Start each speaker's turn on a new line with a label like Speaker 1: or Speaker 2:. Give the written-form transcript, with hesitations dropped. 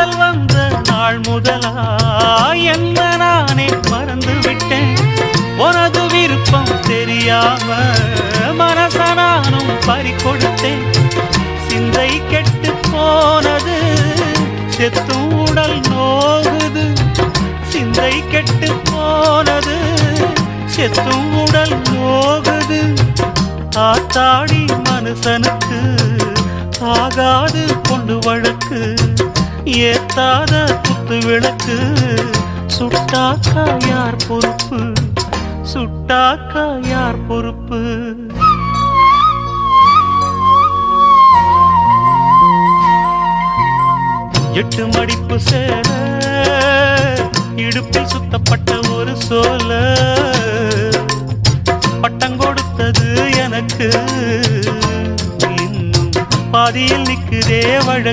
Speaker 1: காதல் வந்த நாள் முதலா என்ன நானே மறந்து விட்டேன். உனது விருப்பம் தெரியாம மனச நானும் பறிகொடுத்தேன். சிந்தை கெட்டு போனது செத்தும் உடல் நோகுது. சிந்தை கெட்டு போனது செத்தும் உடல் நோகுது. ஆத்தாடி மனுஷனுக்கு ஆகாது கொண்டு வழக்கு. ஏத்தாத குத்து விளக்கு சுட்டாக்கா யார் பொறுப்பு? சுட்டாக்கா யார் பொறுப்பு? எட்டு மடிப்பு சேர இடுப்பில் சுத்தப்பட்ட ஒரு சோல பட்டம் கொடுத்தது எனக்கு. இன்னும் பாதியில் நிற்குதே வழக்கு.